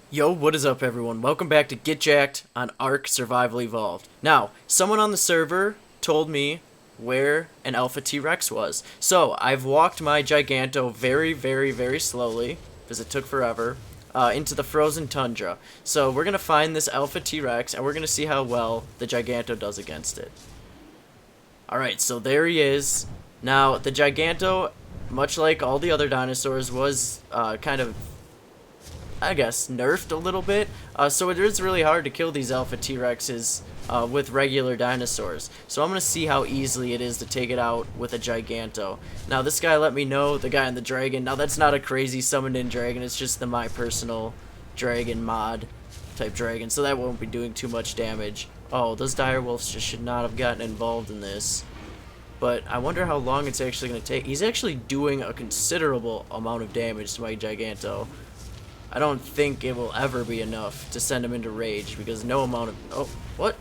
Yo, what is up everyone? Welcome back to Get Jacked on Ark Survival Evolved. Now, someone on the server told me where an Alpha T-Rex was. So, I've walked my Giganto very slowly, because it took forever, into the frozen tundra. So, we're going to find this Alpha T-Rex, and we're going to see how well the Giganto does against it. Alright, so there he is. Now, the Giganto, much like all the other dinosaurs, was kind of, I guess, nerfed a little bit. So it is really hard to kill these Alpha T-Rexes with regular dinosaurs. So I'm going to see how easily it is to take it out with a Giganto. Now this guy let me know, the guy on the dragon. Now that's not a crazy summoned in dragon, it's just my personal dragon mod type dragon. So that won't be doing too much damage. Oh, those dire wolves just should not have gotten involved in this. But I wonder how long it's actually going to take. He's actually doing a considerable amount of damage to my Giganto. I don't think it will ever be enough to send him into rage because no amount of... Oh, what?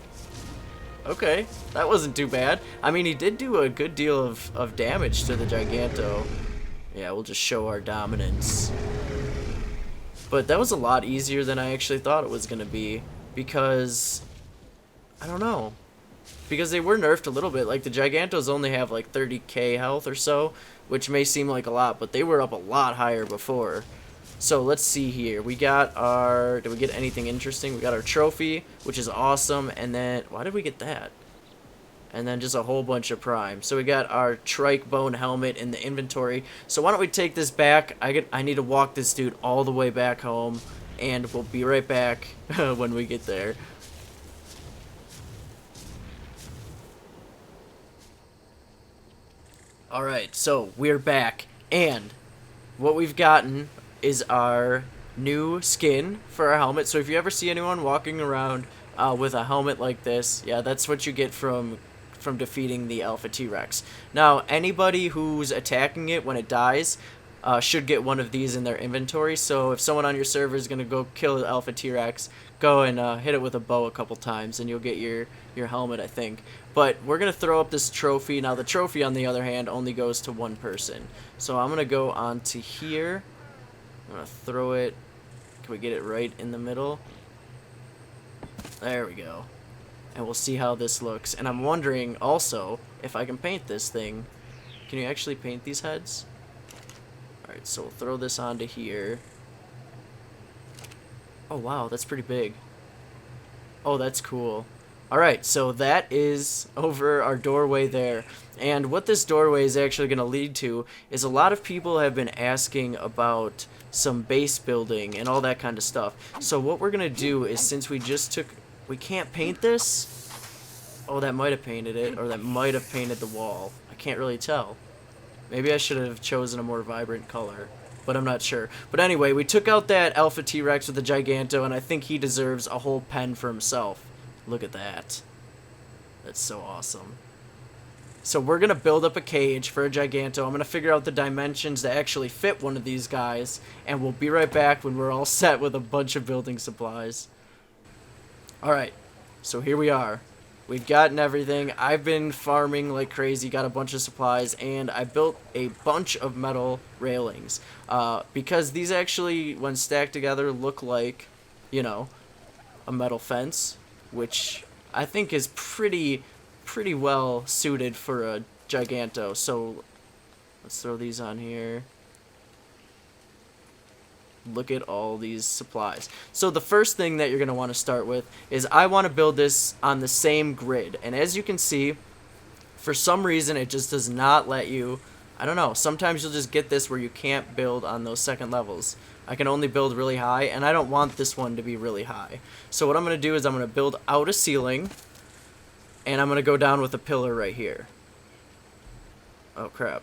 Okay, that wasn't too bad. I mean, he did do a good deal of damage to the Giganto. Yeah, we'll just show our dominance. But that was a lot easier than I actually thought it was going to be because... I don't know. Because they were nerfed a little bit. Like, the Gigantos only have like 30k health or so, which may seem like a lot, but they were up a lot higher before. So let's see here. We got our... Did we get anything interesting? We got our trophy, which is awesome. And then... Why did we get that? And then just a whole bunch of prime. So we got our trike bone helmet in the inventory. So why don't we take this back? I need to walk this dude all the way back home. And we'll be right back when we get there. Alright, so we're back. And what we've gotten is our new skin for our helmet. So if you ever see anyone walking around with a helmet like this, yeah, that's what you get from defeating the Alpha T-Rex. Now, anybody who's attacking it when it dies should get one of these in their inventory. So if someone on your server is going to go kill the Alpha T-Rex, go and hit it with a bow a couple times and you'll get your helmet, I think. But we're going to throw up this trophy. Now, the trophy, on the other hand, only goes to one person. So I'm going to go onto here. I'm going to throw it. Can we get it right in the middle? There we go. And we'll see how this looks. And I'm wondering also if I can paint this thing. Can you actually paint these heads? Alright, so we'll throw this onto here. Oh wow, that's pretty big. Oh, that's cool. Alright, so that is over our doorway there. And what this doorway is actually going to lead to is a lot of people have been asking about some base building and all that kind of stuff. So what we're going to do is, since we just took... We can't paint this? Oh, that might have painted it, or that might have painted the wall. I can't really tell. Maybe I should have chosen a more vibrant color, but I'm not sure. But anyway, we took out that Alpha T-Rex with the Giganto, and I think he deserves a whole pen for himself. Look at that. That's so awesome. So we're going to build up a cage for a Giganto. I'm going to figure out the dimensions to actually fit one of these guys, and we'll be right back when we're all set with a bunch of building supplies. Alright, so here we are. We've gotten everything. I've been farming like crazy, got a bunch of supplies, and I built a bunch of metal railings. Because these actually, when stacked together, look like, you know, a metal fence, which I think is pretty well suited for a Giganto. So let's throw these on here. Look at all these supplies. So the first thing that you're going to want to start with is I want to build this on the same grid. And as you can see, for some reason it just does not let you. I don't know. Sometimes you'll just get this where you can't build on those second levels. I can only build really high, and I don't want this one to be really high. So what I'm going to do is I'm going to build out a ceiling, and I'm going to go down with a pillar right here. Oh crap.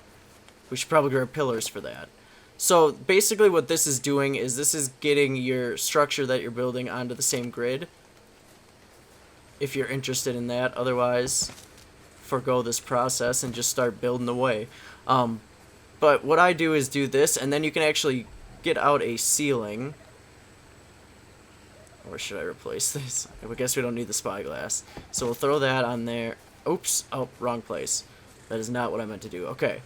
We should probably grab pillars for that. So basically what this is doing is this is getting your structure that you're building onto the same grid, if you're interested in that. Otherwise, forgo this process and just start building away. But what I do is do this, and then you can actually get out a ceiling. Or should I replace this? I guess we don't need the spyglass. So we'll throw that on there. Oops. Oh, wrong place. That is not what I meant to do. Okay.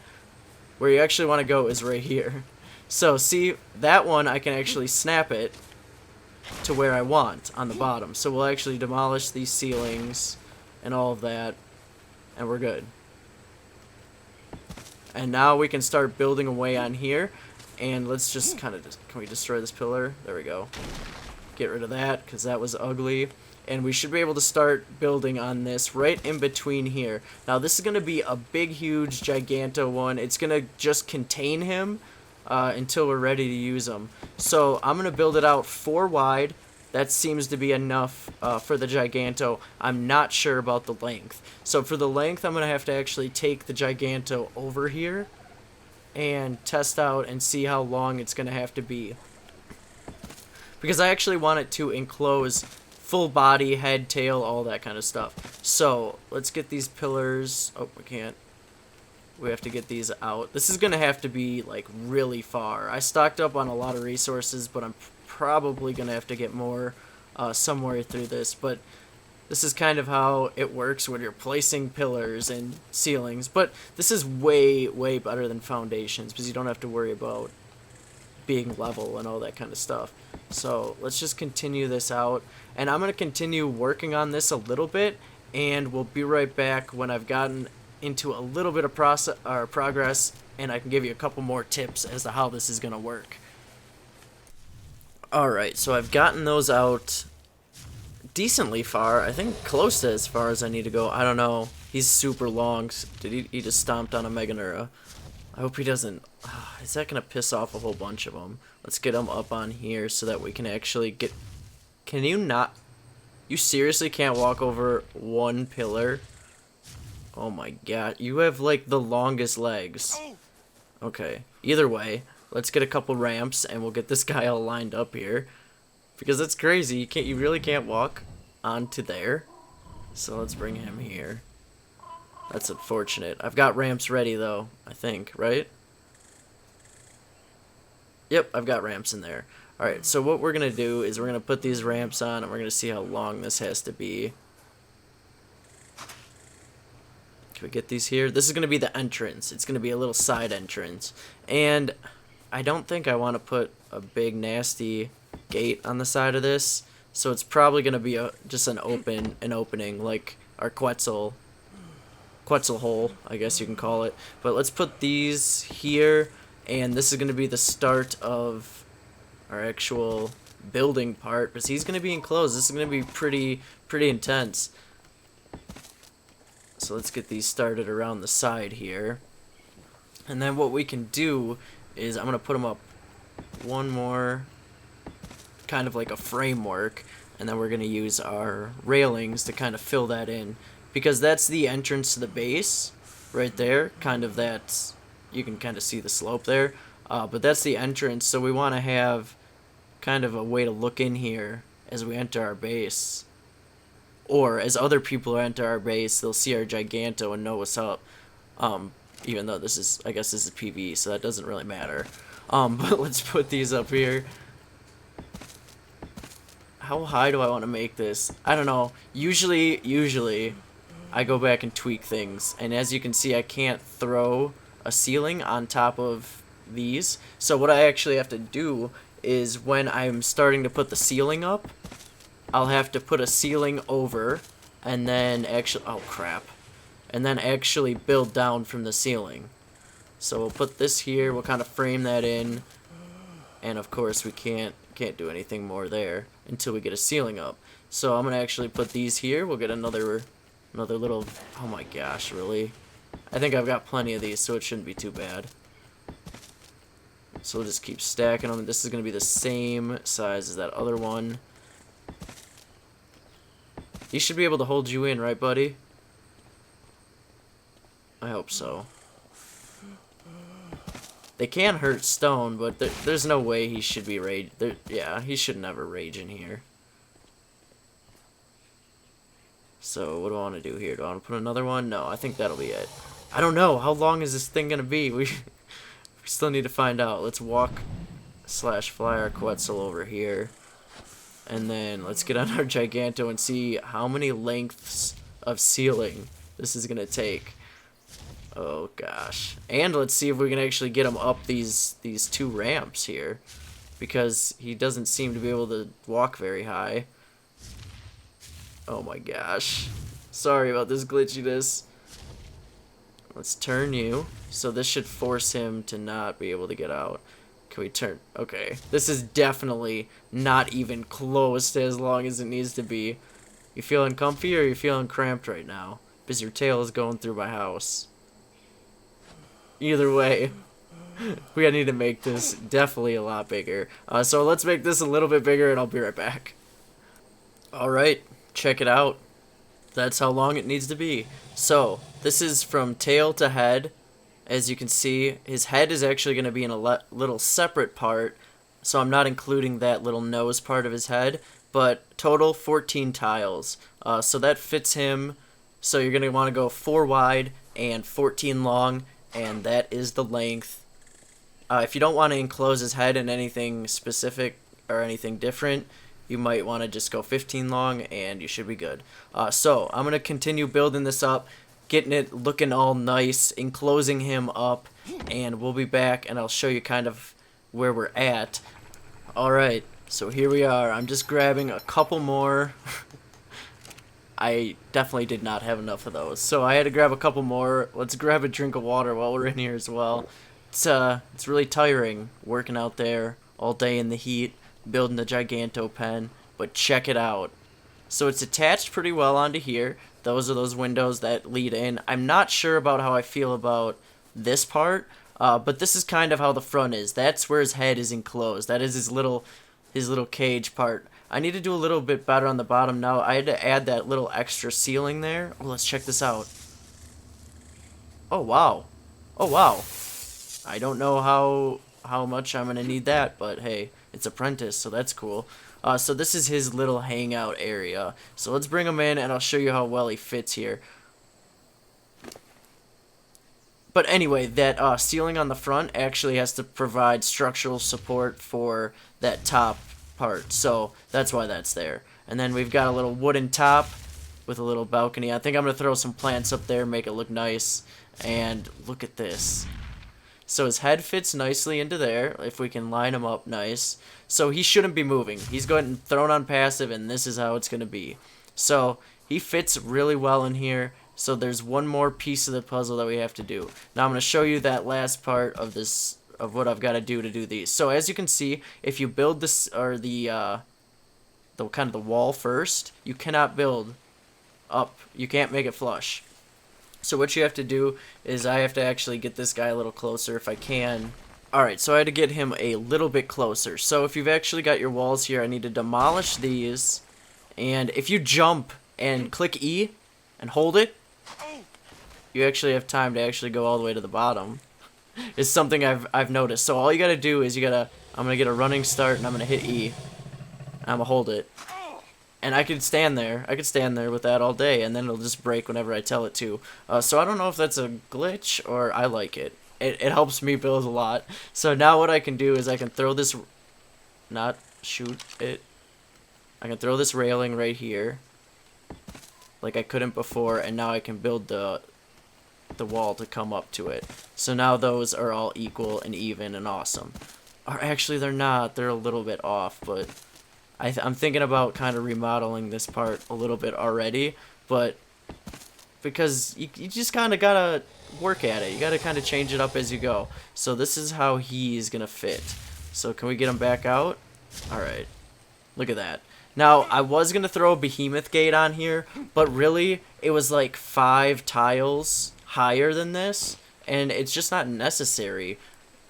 Where you actually want to go is right here. So, see, that one, I can actually snap it, to where I want on the bottom. So we'll actually demolish these ceilings and all of that, and we're good. And now we can start building away on here. And let's just kind of, can we destroy this pillar? There we go. Get rid of that, because that was ugly. And we should be able to start building on this right in between here. Now this is going to be a big, huge Giganto one. It's going to just contain him until we're ready to use him. So I'm going to build it out 4 wide. That seems to be enough for the Giganto. I'm not sure about the length. So for the length, I'm going to have to actually take the Giganto over here and test out and see how long it's going to have to be. Because I actually want it to enclose full body, head, tail, all that kind of stuff. So let's get these pillars. Oh, we can't. We have to get these out. This is going to have to be like really far. I stocked up on a lot of resources, but I'm probably going to have to get more somewhere through this. But this is kind of how it works when you're placing pillars and ceilings. But this is way, way better than foundations because you don't have to worry about being level and all that kind of stuff. So let's just continue this out. And I'm going to continue working on this a little bit. And we'll be right back when I've gotten into a little bit of progress. And I can give you a couple more tips as to how this is going to work. Alright, so I've gotten those out decently far. I think close to as far as I need to go. I don't know. He's super long. Did he just stomped on a Meganura? I hope he doesn't. Is that going to piss off a whole bunch of them? Let's get him up on here so that we can actually get... Can you not... You seriously can't walk over one pillar? Oh my god. You have like the longest legs. Okay. Either way, let's get a couple ramps and we'll get this guy all lined up here. Because that's crazy. You really can't walk onto there. So let's bring him here. That's unfortunate. I've got ramps ready though, I think, right? Yep, I've got ramps in there. Alright, so what we're going to do is we're going to put these ramps on and we're going to see how long this has to be. Can we get these here? This is going to be the entrance. It's going to be a little side entrance. And I don't think I want to put a big nasty gate on the side of this. So it's probably going to be just an opening like our Quetzal hole, I guess you can call it. But let's put these here, and this is going to be the start of our actual building part, because he's going to be enclosed. This is going to be pretty intense. So let's get these started around the side here. And then what we can do is I'm going to put them up one more, kind of like a framework, and then we're going to use our railings to kind of fill that in. Because that's the entrance to the base, right there. Kind of that, you can kind of see the slope there. But that's the entrance, so we want to have kind of a way to look in here as we enter our base. Or as other people enter our base, they'll see our Giganto and know what's up. Even though this is, I guess this is PvE, so that doesn't really matter. But let's put these up here. How high do I want to make this? I don't know. Usually, I go back and tweak things. And as you can see, I can't throw a ceiling on top of these. So what I actually have to do is when I'm starting to put the ceiling up, I'll have to put a ceiling over and then actually, oh crap, and then actually build down from the ceiling. So we'll put this here, we'll kind of frame that in, and of course we can't do anything more there until we get a ceiling up. So I'm gonna actually put these here. We'll get another little, oh my gosh, really? I think I've got plenty of these, so it shouldn't be too bad. So we'll just keep stacking them. This is gonna be the same size as that other one. He should be able to hold you in, right, buddy? I hope so. They can hurt stone, but there's no way he should be rage. Yeah, he should never rage in here. So what do I want to do here? Do I want to put another one? No, I think that'll be it. I don't know. How long is this thing gonna be? We still need to find out. Let's walk/fly our Quetzal over here. And then let's get on our Giganto and see how many lengths of ceiling this is going to take. Oh gosh. And let's see if we can actually get them up these 2 ramps here. because he doesn't seem to be able to walk very high. Oh my gosh. Sorry about this glitchiness. Let's turn you. So this should force him to not be able to get out. Can we turn? Okay. This is definitely not even close to as long as it needs to be. You feeling comfy or you feeling cramped right now? Because your tail is going through my house. Either way, we gotta need to make this definitely a lot bigger. So let's make this a little bit bigger and I'll be right back. Alright, check it out. That's how long it needs to be. So, this is from tail to head. As you can see, his head is actually going to be in a little separate part, so I'm not including that little nose part of his head, but total 14 tiles. So that fits him, so you're going to want to go 4 wide and 14 long, and that is the length. If you don't want to enclose his head in anything specific or anything different, you might want to just go 15 long and you should be good. So I'm going to continue building this up, getting it looking all nice, enclosing him up, and we'll be back and I'll show you kind of where we're at. Alright, so here we are. I'm just grabbing a couple more. I definitely did not have enough of those, so I had to grab a couple more. Let's grab a drink of water while we're in here as well. It's really tiring working out there all day in the heat, building the Giganto pen, but check it out. So it's attached pretty well onto here. Those are those windows that lead in. I'm not sure about how I feel about this part, but this is kind of how the front is. That's where his head is enclosed. That is his little cage part. I need to do a little bit better on the bottom now. I had to add that little extra ceiling there. Oh, let's check this out. Oh, wow. Oh, wow. I don't know how much I'm going to need that, but hey, it's Apprentice, so that's cool. So this is his little hangout area. So let's bring him in, and I'll show you how well he fits here. But anyway, that ceiling on the front actually has to provide structural support for that top part. So that's why that's there. And then we've got a little wooden top with a little balcony. I think I'm going to throw some plants up there, make it look nice. And look at this. So his head fits nicely into there, if we can line him up nice. So he shouldn't be moving. He's going thrown on passive, and this is how it's going to be. So he fits really well in here. So there's one more piece of the puzzle that we have to do. Now I'm going to show you that last part of this, of what I've got to do these. So as you can see, if you build this, or the kind of the wall first, you cannot build up. You can't make it flush. So what you have to do is I have to actually get this guy a little closer if I can. Alright, so I had to get him a little bit closer. So if you've actually got your walls here, I need to demolish these. And if you jump and click E and hold it, you actually have time to actually go all the way to the bottom. It's something I've noticed. So all you gotta do is I'm gonna get a running start and I'm gonna hit E. And I'm gonna hold it. And I could stand there. I could stand there with that all day, and then it'll just break whenever I tell it to. So I don't know if that's a glitch or I like it. It helps me build a lot. So now what I can do is I can throw this, not shoot it. I can throw this railing right here, like I couldn't before, and now I can build the wall to come up to it. So now those are all equal and even and awesome. Or actually they're not. They're a little bit off, but I'm thinking about kind of remodeling this part a little bit already, but because you just kind of gotta work at it. You gotta kind of change it up as you go. So this is how he's gonna fit. So can we get him back out? Alright. Look at that. Now, I was gonna throw a behemoth gate on here, but really, it was like 5 tiles higher than this, and it's just not necessary.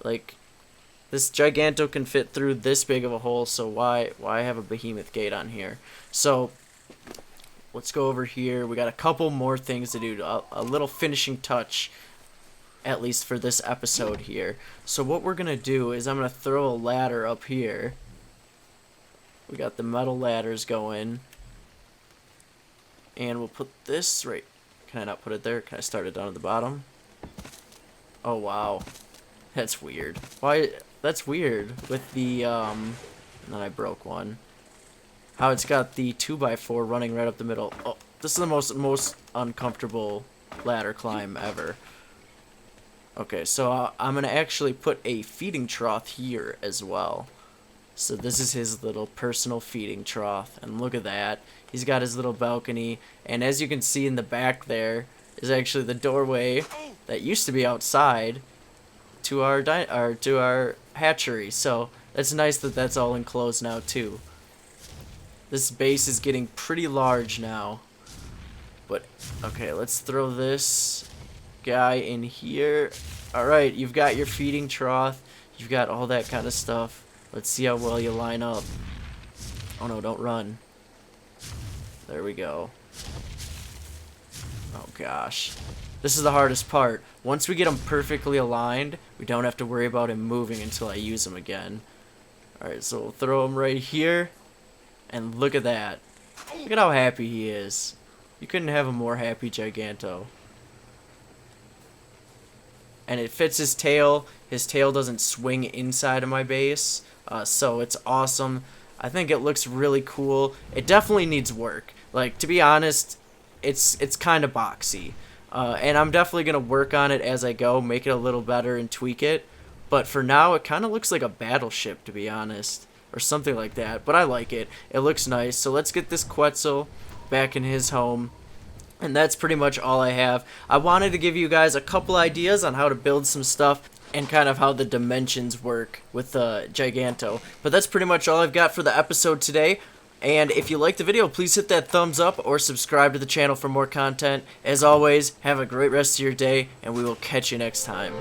Like, this Giganto can fit through this big of a hole, so why have a behemoth gate on here? So let's go over here. We got a couple more things to do, a little finishing touch, at least for this episode here. So what we're gonna do is I'm gonna throw a ladder up here. We got the metal ladders going, and we'll put this right. Can I not put it there? Can I start it down at the bottom? Oh wow, that's weird. Why? That's weird with the and then I broke one. How it's got the 2x4 running right up the middle. Oh, this is the most uncomfortable ladder climb ever. Okay, so I'm gonna actually put a feeding trough here as well. So this is his little personal feeding trough, and look at that. He's got his little balcony, and as you can see in the back there is actually the doorway that used to be outside to our hatchery. So it's nice that that's all enclosed now too. This base is getting pretty large now. But okay, let's throw this guy in here. Alright, you've got your feeding trough. You've got all that kind of stuff. Let's see how well you line up. Oh no, don't run. There we go. Oh gosh. This is the hardest part. Once we get them perfectly aligned, we don't have to worry about him moving until I use him again. Alright, so we'll throw him right here. And look at that. Look at how happy he is. You couldn't have a more happy Giganto. And it fits his tail. His tail doesn't swing inside of my base. So it's awesome. I think it looks really cool. It definitely needs work. Like, to be honest, it's kind of boxy. And I'm definitely going to work on it as I go, make it a little better and tweak it. But for now, it kind of looks like a battleship, to be honest. Or something like that. But I like it. It looks nice. So let's get this Quetzal back in his home. And that's pretty much all I have. I wanted to give you guys a couple ideas on how to build some stuff and kind of how the dimensions work with the Giganto. But that's pretty much all I've got for the episode today. And if you liked the video, please hit that thumbs up or subscribe to the channel for more content. As always, have a great rest of your day, and we will catch you next time.